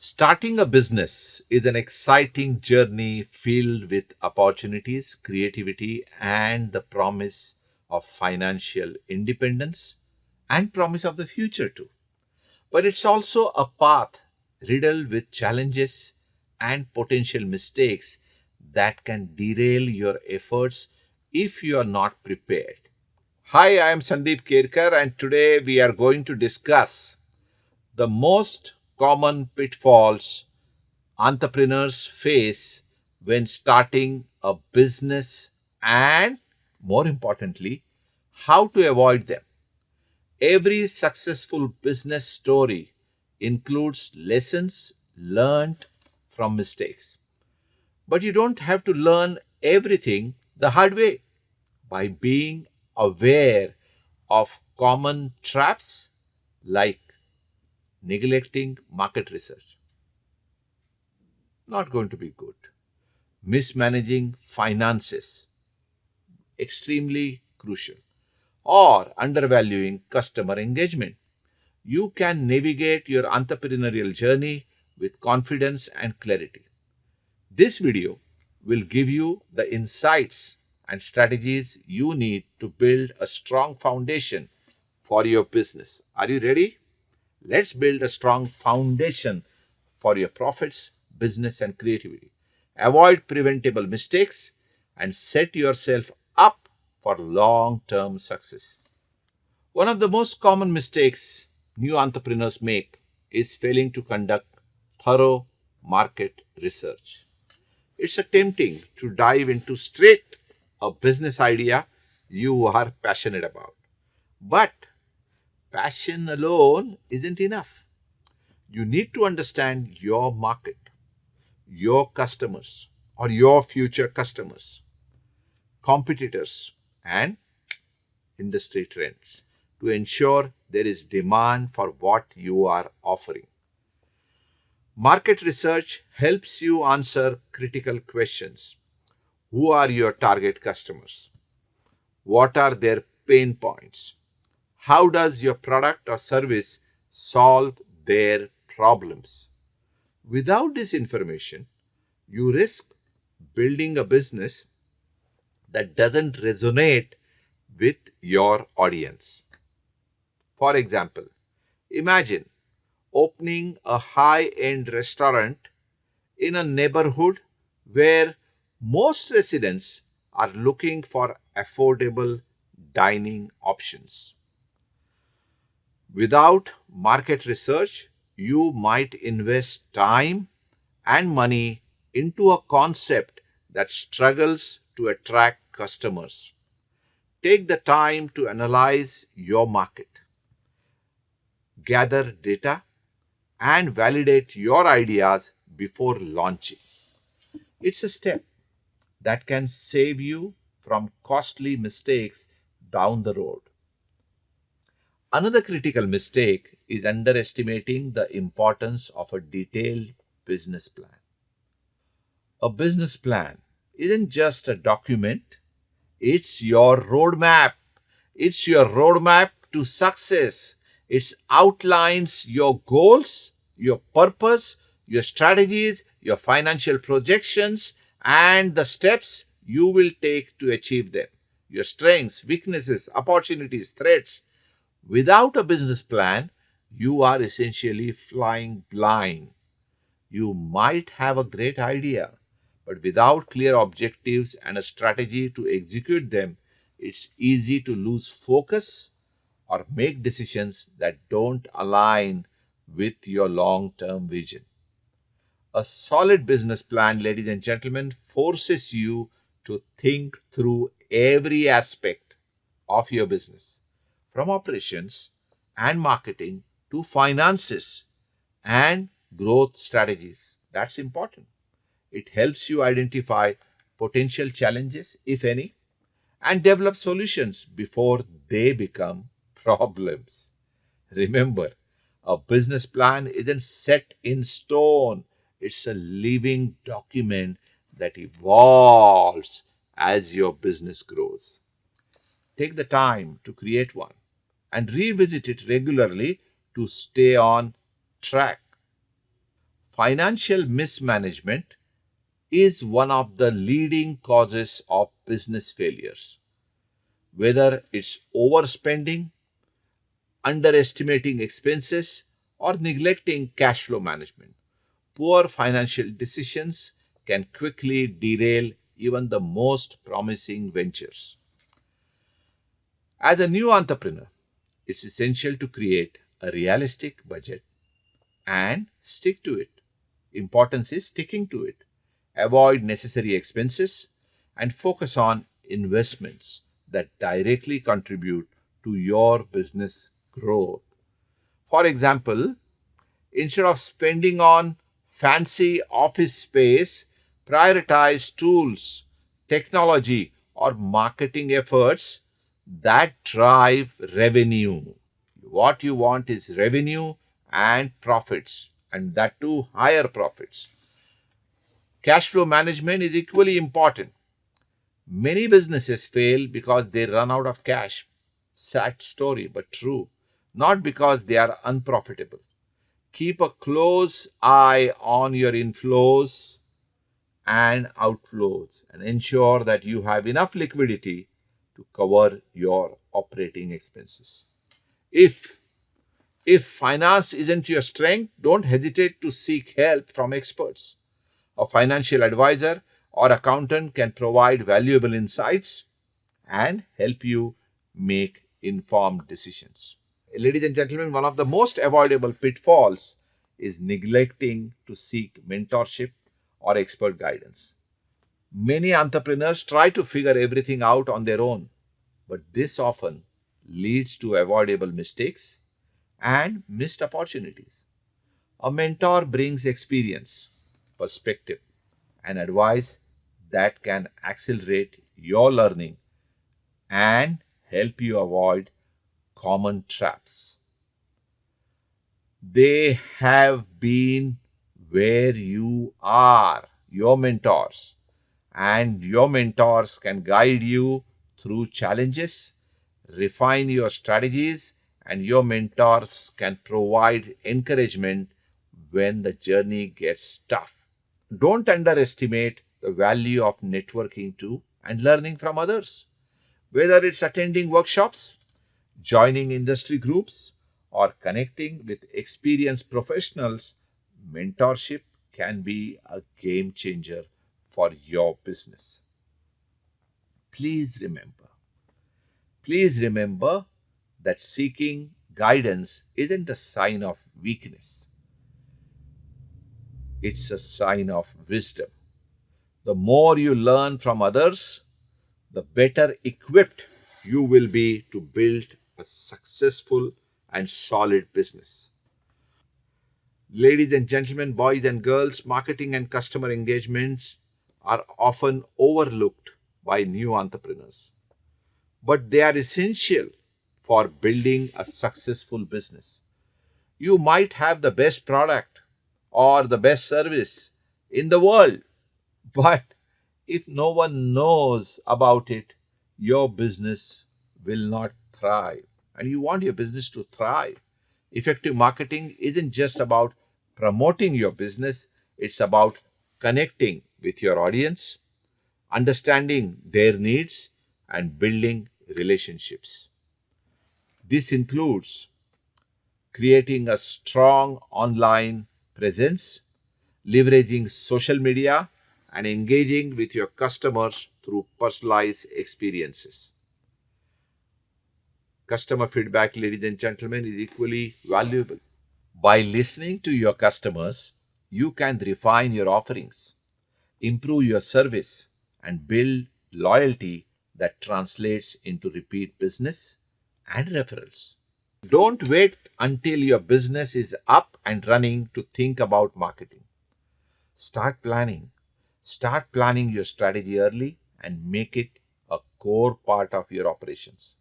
Starting a business is an exciting journey filled with opportunities, creativity, and the promise of financial independence and promise of the future too. But it's also a path riddled with challenges and potential mistakes that can derail your efforts if you are not prepared. Hi, I am Sandeep Kerkar, and today we are going to discuss the most common pitfalls entrepreneurs face when starting a business and, more importantly, how to avoid them. Every successful business story includes lessons learned from mistakes. But you don't have to learn everything the hard way. By being aware of common traps like neglecting market research, not going to be good. Mismanaging finances, extremely crucial. Or undervaluing customer engagement. You can navigate your entrepreneurial journey with confidence and clarity. This video will give you the insights and strategies you need to build a strong foundation for your business. Are you ready? Let's build a strong foundation for your profits, business, and creativity. Avoid preventable mistakes and set yourself up for long term success. One of the most common mistakes new entrepreneurs make is failing to conduct thorough market research. It's tempting to dive into straight a business idea you are passionate about. But passion alone isn't enough. You need to understand your market, your customers, or your future customers, competitors, and industry trends to ensure there is demand for what you are offering. Market research helps you answer critical questions. Who are your target customers? What are their pain points? How does your product or service solve their problems? Without this information, you risk building a business that doesn't resonate with your audience. For example, imagine opening a high end restaurant in a neighborhood where most residents are looking for affordable dining options. Without market research, you might invest time and money into a concept that struggles to attract customers. Take the time to analyze your market, gather data, and validate your ideas before launching. It's a step that can save you from costly mistakes down the road. Another critical mistake is underestimating the importance of a detailed business plan. A business plan isn't just a document, it's your roadmap. It's your roadmap to success. It outlines your goals, your purpose, your strategies, your financial projections, and the steps you will take to achieve them. Your strengths, weaknesses, opportunities, threats. Without a business plan, you are essentially flying blind. You might have a great idea, but without clear objectives and a strategy to execute them, it's easy to lose focus or make decisions that don't align with your long term vision. A solid business plan, ladies and gentlemen, forces you to think through every aspect of your business, from operations and marketing to finances and growth strategies. That's important. It helps you identify potential challenges, if any, and develop solutions before they become problems. Remember, a business plan isn't set in stone, it's a living document that evolves as your business grows. Take the time to create one and revisit it regularly to stay on track. Financial mismanagement is one of the leading causes of business failures, whether it's overspending, underestimating expenses, or neglecting cash flow management. Poor financial decisions can quickly derail even the most promising ventures. As a new entrepreneur, it's essential to create a realistic budget and stick to it. Importance is sticking to it. Avoid necessary expenses and focus on investments that directly contribute to your business growth. For example, instead of spending on fancy office space, prioritize tools, technology, or marketing efforts that drive revenue. What you want is revenue and profits, and that too higher profits. Cash flow management is equally important. Many businesses fail because they run out of cash. Sad story, but true. Not because they are unprofitable. Keep a close eye on your inflows and outflows and ensure that you have enough liquidity to cover your operating expenses. If if finance isn't your strength, don't hesitate to seek help from experts. A financial advisor or accountant can provide valuable insights and help you make informed decisions. Ladies and gentlemen, one of the most avoidable pitfalls is neglecting to seek mentorship or expert guidance. Many entrepreneurs try to figure everything out on their own, but this often leads to avoidable mistakes and missed opportunities. A mentor brings experience, perspective, and advice that can accelerate your learning and help you avoid common traps. They have been where you are, your mentors, and your mentors can guide you through challenges, refine your strategies, and your mentors can provide encouragement when the journey gets tough. Don't underestimate the value of networking too and learning from others. Whether it's attending workshops, joining industry groups, or connecting with experienced professionals, mentorship can be a game changer for your business. Please remember, please remember that seeking guidance isn't a sign of weakness, it's a sign of wisdom. The more you learn from others, the better equipped you will be to build a successful and solid business. Ladies and gentlemen, boys and girls, marketing and customer engagements are often overlooked by new entrepreneurs, but they are essential for building a successful business. You might have the best product or the best service in the world, but if no one knows about it, your business will not thrive. And you want your business to thrive. Effective marketing isn't just about promoting your business, it's about connecting with your audience, understanding their needs, and building relationships. This includes creating a strong online presence, leveraging social media, and engaging with your customers through personalized experiences. Customer feedback, ladies and gentlemen, is equally valuable. By listening to your customers, you can refine your offerings, improve your service, and build loyalty that translates into repeat business and referrals. Don't wait until your business is up and running to think about marketing. Start planning. Start planning your strategy early and make it a core part of your operations.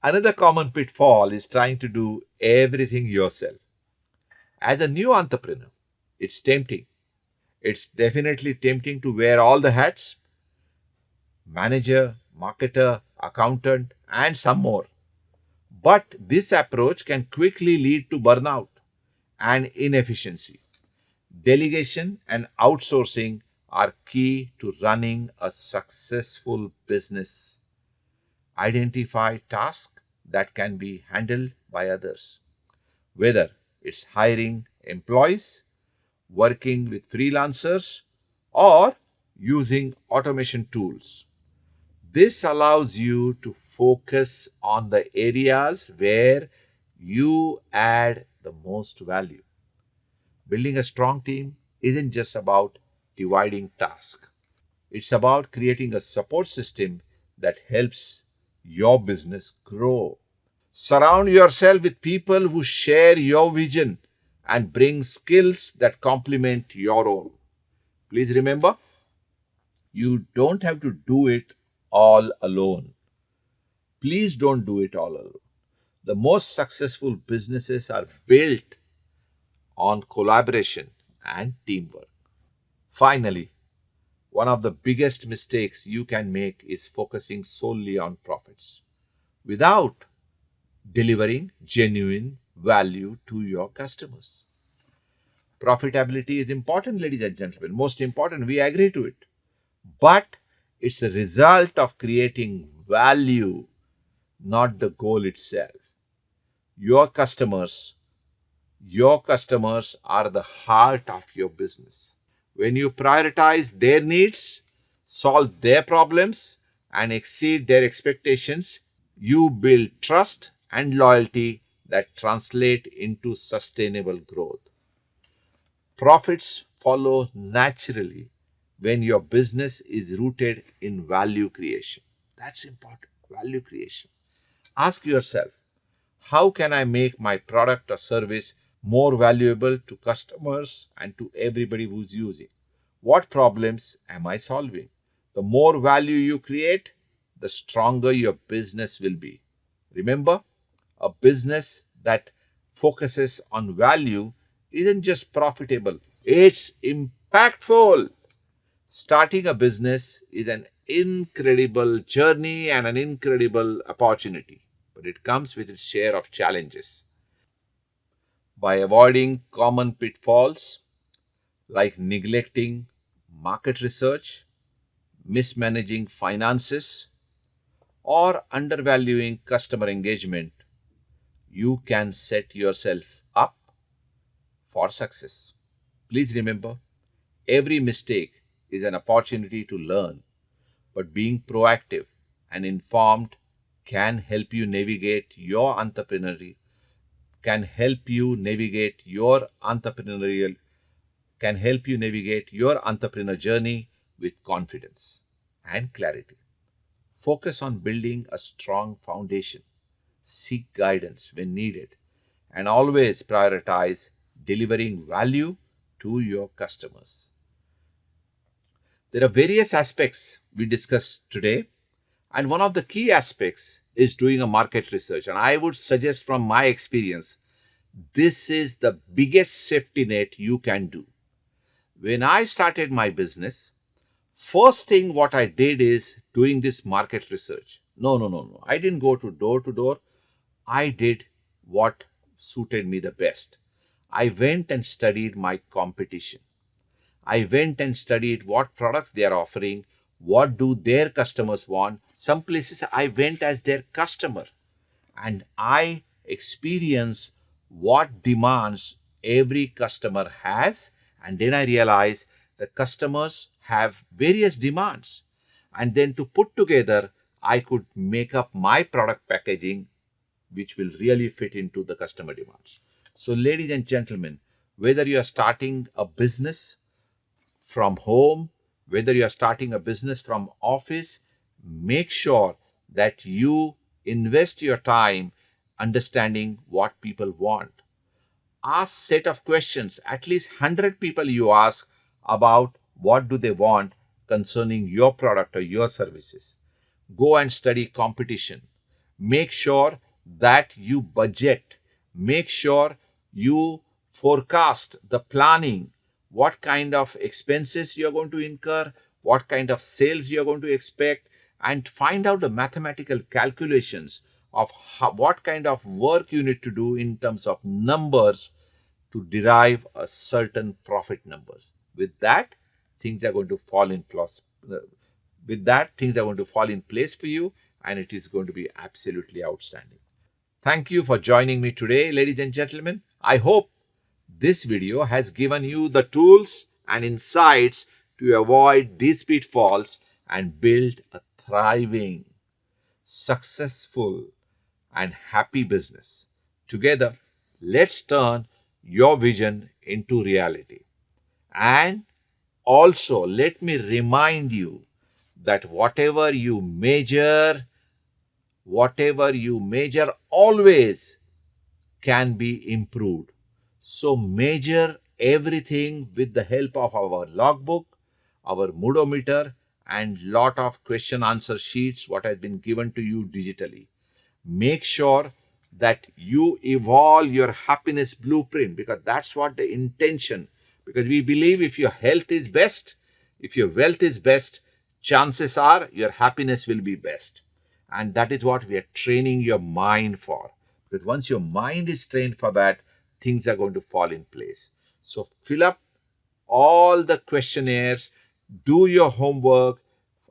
Another common pitfall is trying to do everything yourself. As a new entrepreneur, it's tempting. It's definitely tempting to wear all the hats: manager, marketer, accountant, and some more. But this approach can quickly lead to burnout and inefficiency. Delegation and outsourcing are key to running a successful business. Identify tasks that can be handled by others, whether it's hiring employees, working with freelancers, or using automation tools. This allows you to focus on the areas where you add the most value. Building a strong team isn't just about dividing tasks, it's about creating a support system that helps your business grow. Surround yourself with people who share your vision and bring skills that complement your own. Please remember, you don't have to do it all alone. Please don't do it all alone. The most successful businesses are built on collaboration and teamwork. Finally, one of the biggest mistakes you can make is focusing solely on profits without delivering genuine value to your customers. Profitability is important, ladies and gentlemen, most important. We agree to it. But it's a result of creating value, not the goal itself. Your customers, your customers are the heart of your business. When you prioritize their needs, solve their problems, and exceed their expectations, you build trust and loyalty that translate into sustainable growth. Profits follow naturally when your business is rooted in value creation. That's important. Value creation. Ask yourself, how can I make my product or service more valuable to customers and to everybody who's using? What problems am I solving? The more value you create, the stronger your business will be. Remember, a business that focuses on value isn't just profitable, it's impactful. Starting a business is an incredible journey and an incredible opportunity, but it comes with its share of challenges. By avoiding common pitfalls like neglecting market research, mismanaging finances, or undervaluing customer engagement, you can set yourself up for success. Please remember, every mistake is an opportunity to learn, but being proactive and informed can help you navigate your entrepreneurial can help you navigate your entrepreneurial can help you navigate your entrepreneur journey with confidence and clarity. Focus on building a strong foundation, seek guidance when needed, and always prioritize delivering value to your customers. There are various aspects we discussed today, and one of the key aspects is doing a market research. And I would suggest, from my experience, this is the biggest safety net you can do. When I started my business, first thing what I did is doing this market research. No. I didn't go to door. I did what suited me the best. I went and studied my competition. I went and studied what products they are offering, what do their customers want. Some places I went as their customer and I experience what demands every customer has. And then I realize the customers have various demands. And then to put together, I could make up my product packaging, which will really fit into the customer demands. So, ladies and gentlemen, whether you are starting a business from home, whether you are starting a business from office, make sure that you invest your time understanding what people want. Ask set of questions, at least 100 people you ask about what do they want concerning your product or your services. Go and study competition. Make sure that you budget. Make sure you forecast the planning, what kind of expenses you're going to incur, what kind of sales you're going to expect, and find out the mathematical calculations of what kind of work you need to do in terms of numbers to derive a certain profit numbers. With that, things are going to fall in place. With that, things are going to fall in place for you, and it is going to be absolutely outstanding. Thank you for joining me today, ladies and gentlemen. I hope this video has given you the tools and insights to avoid these pitfalls and build a thriving, successful, and happy business. Together, let's turn your vision into reality. And also, let me remind you that whatever you measure always can be improved. So measure everything with the help of our logbook, our moodometer, and lot of question answer sheets what has been given to you digitally. Make sure that you evolve your happiness blueprint, because that's what the intention. Because we believe if your health is best, if your wealth is best, chances are your happiness will be best. And that is what we are training your mind for. Because once your mind is trained for that, things are going to fall in place. So fill up all the questionnaires, do your homework,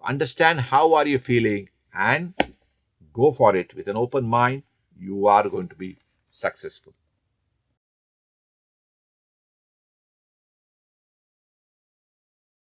understand how are you feeling, and go for it with an open mind. You are going to be successful.